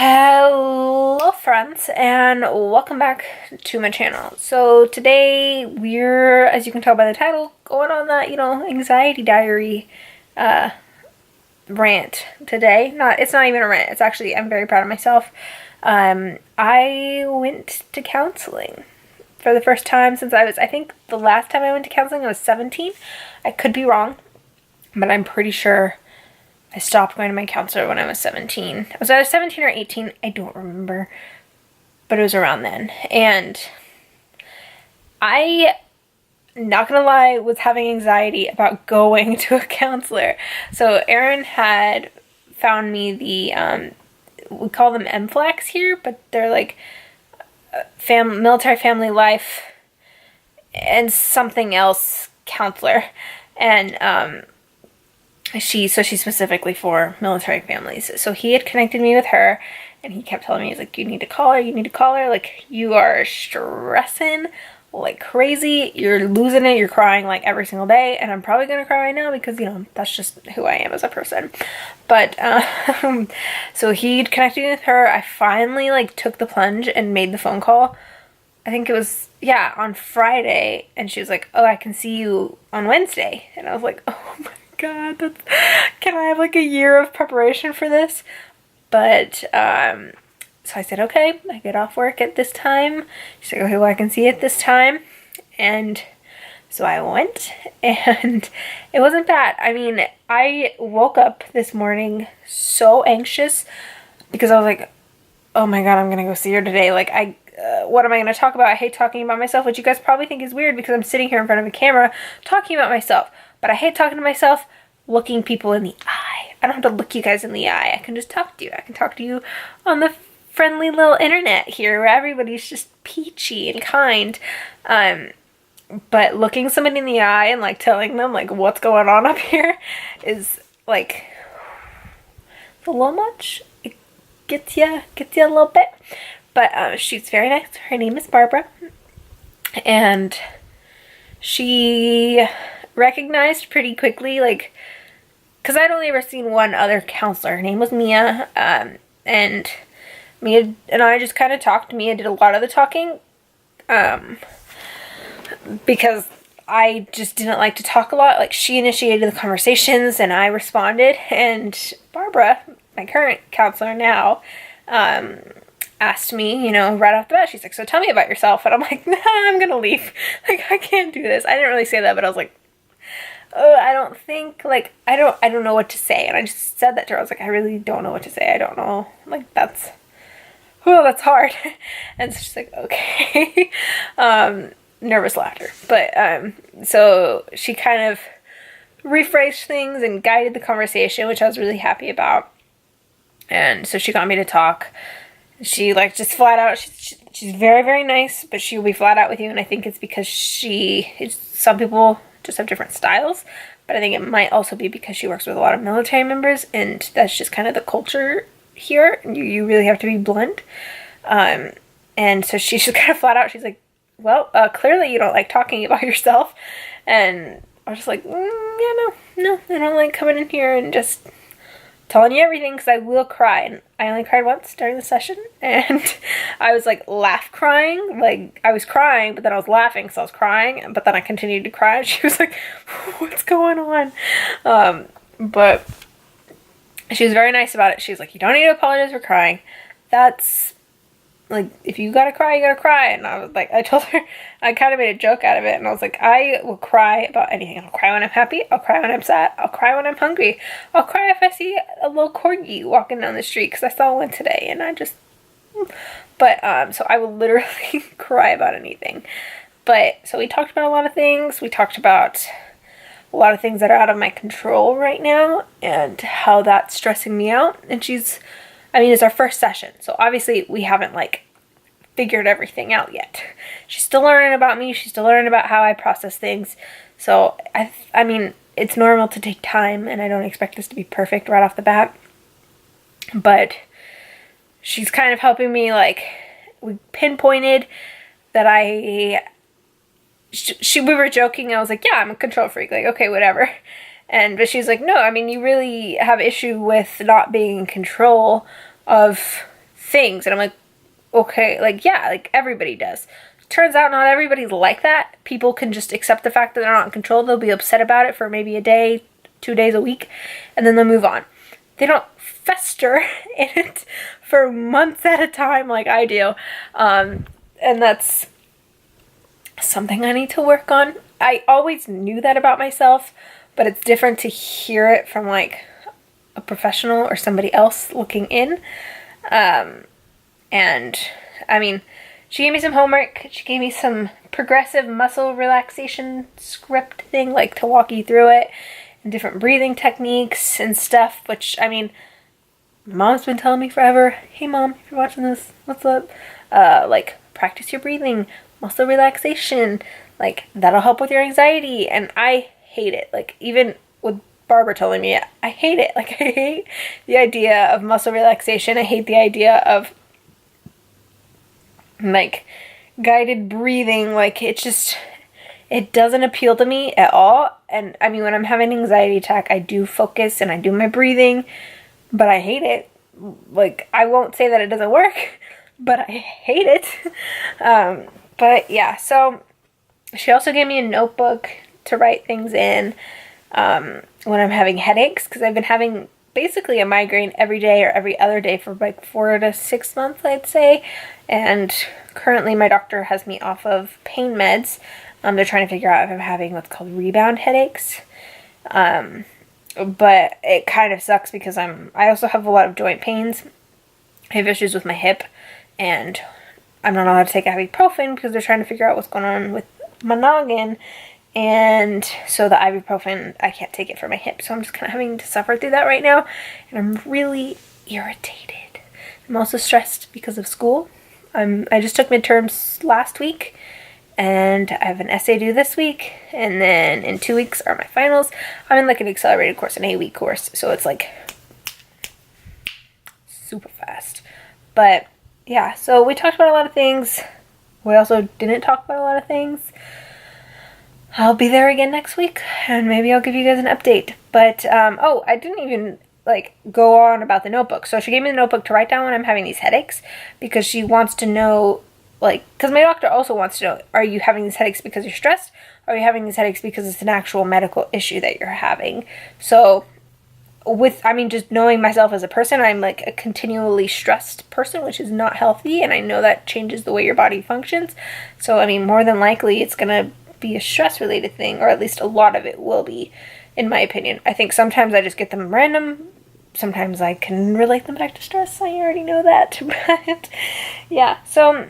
Hello friends, and welcome back to my channel. So today we're, as you can tell by the title, going on that, anxiety diary rant today. It's not even a rant, it's actually, I'm very proud of myself. I went to counseling for the first time since I think the last time I went to counseling I was 17. I could be wrong, but I'm pretty sure I stopped going to my counselor when I was 17. I was either 17 or 18, I don't remember, but it was around then. And I, not gonna lie, was having anxiety about going to a counselor. So Erin had found me the, we call them MFLACs here, but they're like military family life and something else counselor. And she's specifically for military families. So he had connected me with her, and he kept telling me, he's like, you need to call her, like, you are stressing like crazy, you're losing it, you're crying like every single day. And I'm probably gonna cry right now because, that's just who I am as a person. But so he'd connected me with her. I finally like took the plunge and made the phone call. I think it was, yeah, on Friday, and she was like, oh, I can see you on Wednesday. And I was like, oh my God, can I have like a year of preparation for this? But so I said, okay, I get off work at this time. She's like, okay, well, I can see you at this time. And so I went, and it wasn't bad. I mean, I woke up this morning so anxious because I was like, oh my God, I'm gonna go see her today. Like, what am I gonna talk about? I hate talking about myself, which you guys probably think is weird because I'm sitting here in front of a camera talking about myself. But I hate talking to myself, looking people in the eye. I don't have to look you guys in the eye. I can just talk to you. I can talk to you on the friendly little internet here where everybody's just peachy and kind. But looking somebody in the eye and like telling them like what's going on up here is like, it's a little much. It gets you a little bit. But she's very nice. Her name is Barbara. And she recognized pretty quickly, like, because I'd only ever seen one other counselor. Her name was Mia, and Mia and I just kind of talked. Mia did a lot of the talking, because I just didn't like to talk a lot. Like, she initiated the conversations and I responded, and Barbara, my current counselor now, asked me, right off the bat, she's like, so tell me about yourself. And I'm like, nah, I'm gonna leave. Like, I can't do this. I didn't really say that, but I was like, oh, I don't think, like, I don't know what to say. And I just said that to her. I was like, I really don't know what to say. I don't know. Like, that's hard. And so she's like, okay. Nervous laughter. But, so she kind of rephrased things and guided the conversation, which I was really happy about. And so she got me to talk. She, like, just flat out, she's very, very nice, but she'll be flat out with you. And I think it's because some people just have different styles, but I think it might also be because she works with a lot of military members, and that's just kind of the culture here. You really have to be blunt. And so she's just kind of flat out. She's like, well, clearly you don't like talking about yourself. And I was just like, yeah, no, I don't like coming in here and just telling you everything, because I will cry. And I only cried once during the session, and I was like laugh crying. Like, I was crying, but then I was laughing, so I was crying, but then I continued to cry. And she was like, what's going on? But she was very nice about it. She was like, you don't need to apologize for crying. That's, like, if you gotta cry, you gotta cry. And I was like, I told her, I kind of made a joke out of it, and I was like, I will cry about anything. I'll cry when I'm happy, I'll cry when I'm sad, I'll cry when I'm hungry, I'll cry if I see a little corgi walking down the street, because I saw one today, and so I will literally cry about anything. But, so we talked about a lot of things. We talked about a lot of things that are out of my control right now, and how that's stressing me out. And it's our first session, so obviously we haven't, like, figured everything out yet. She's still learning about me. She's still learning about how I process things. So, I mean, it's normal to take time, and I don't expect this to be perfect right off the bat. But she's kind of helping me, like, we pinpointed that we were joking. I was like, yeah, I'm a control freak. Like, okay, whatever. But she's like, no, I mean, you really have issue with not being in control of things. And I'm like, okay, like, yeah, like everybody does. Turns out not everybody's like that. People can just accept the fact that they're not in control. They'll be upset about it for maybe a day, 2 days a week, and then they'll move on. They don't fester in it for months at a time like I do. And that's something I need to work on. I always knew that about myself, but it's different to hear it from like a professional or somebody else looking in. And I mean, she gave me some homework. She gave me some progressive muscle relaxation script thing, like to walk you through it, and different breathing techniques and stuff, which, I mean, Mom's been telling me forever, hey Mom, if you're watching this, what's up? Like, practice your breathing, muscle relaxation, like, that'll help with your anxiety, and I hate it. Like, even with Barbara telling me, I hate it. Like, I hate the idea of muscle relaxation. I hate the idea of like guided breathing. Like, it's just, it doesn't appeal to me at all. And I mean, when I'm having an anxiety attack, I do focus and I do my breathing, but I hate it. Like, I won't say that it doesn't work, but I hate it. But yeah, so she also gave me a notebook to write things in when I'm having headaches, because I've been having basically a migraine every day or every other day for like 4 to 6 months, I'd say. And currently my doctor has me off of pain meds. They're trying to figure out if I'm having what's called rebound headaches. But it kind of sucks because I also have a lot of joint pains. I have issues with my hip, and I'm not allowed to take ibuprofen because they're trying to figure out what's going on with my noggin. And so the ibuprofen, I can't take it for my hip. So I'm just kind of having to suffer through that right now. And I'm really irritated. I'm also stressed because of school. I just took midterms last week, and I have an essay due this week. And then in 2 weeks are my finals. I'm in like an accelerated course, an 8-week course. So it's like super fast. But yeah, so we talked about a lot of things. We also didn't talk about a lot of things. I'll be there again next week, and maybe I'll give you guys an update. But, oh, I didn't even, like, go on about the notebook. So she gave me the notebook to write down when I'm having these headaches, because she wants to know, like, because my doctor also wants to know, are you having these headaches because you're stressed? Or are you having these headaches because it's an actual medical issue that you're having? So, just knowing myself as a person, I'm, like, a continually stressed person, which is not healthy, and I know that changes the way your body functions. So, I mean, more than likely, it's gonna be a stress-related thing, or at least a lot of it will be, in my opinion. I think sometimes I just get them random. Sometimes I can relate them back to stress. I already know that. But yeah, so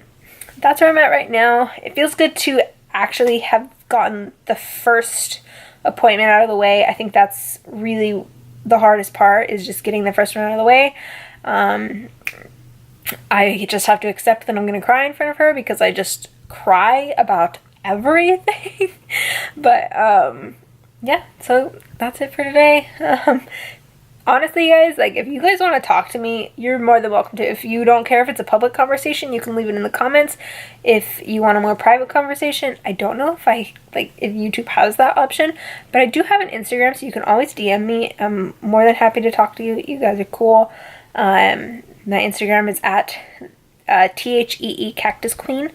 that's where I'm at right now. It feels good to actually have gotten the first appointment out of the way. I think that's really the hardest part, is just getting the first one out of the way. I just have to accept that I'm going to cry in front of her, because I just cry about everything. But yeah, so that's it for today. Honestly, guys, like, if you guys want to talk to me, you're more than welcome to. If you don't care if it's a public conversation, you can leave it in the comments. If you want a more private conversation, I don't know if if YouTube has that option, but I do have an Instagram, so you can always DM me. I'm more than happy to talk to you. You guys are cool. My Instagram is at theecactusqueen.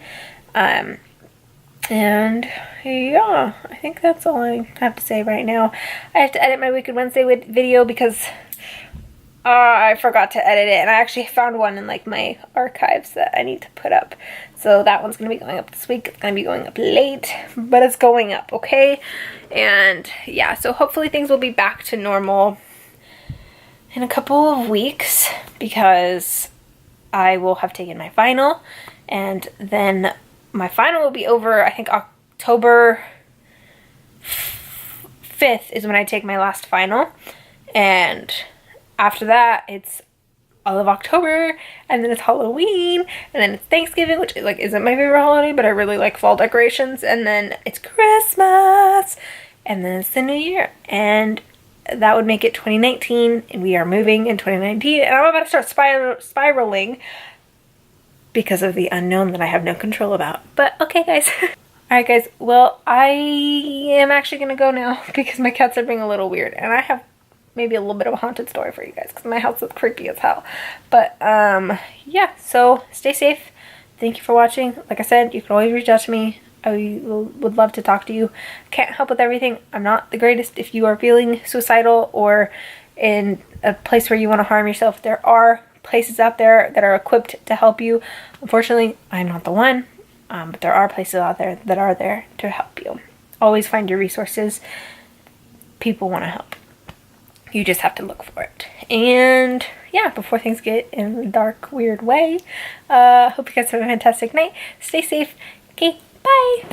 And yeah, I think that's all I have to say right now. I have to edit my Wicked Wednesday video because I forgot to edit it, and I actually found one in like my archives that I need to put up. So that one's going to be going up this week. It's going to be going up late, but it's going up, okay? And yeah, so hopefully things will be back to normal in a couple of weeks, because I will have taken my final, and then my final will be over, I think October 5th is when I take my last final. And after that, it's all of October, and then it's Halloween, and then it's Thanksgiving, which like isn't my favorite holiday, but I really like fall decorations, and then it's Christmas, and then it's the New Year, and that would make it 2019, and we are moving in 2019, and I'm about to start spiraling because of the unknown that I have no control about. But okay, guys. Alright, guys. Well, I am actually going to go now because my cats are being a little weird. And I have maybe a little bit of a haunted story for you guys because my house is creepy as hell. But yeah, so stay safe. Thank you for watching. Like I said, you can always reach out to me. I would love to talk to you. Can't help with everything. I'm not the greatest. If you are feeling suicidal or in a place where you want to harm yourself, there are places out there that are equipped to help you. Unfortunately, I'm not the one, but there are places out there that are there to help you. Always find your resources. People want to help. You just have to look for it. And yeah, before things get in a dark, weird way, hope you guys have a fantastic night. Stay safe. Okay, bye.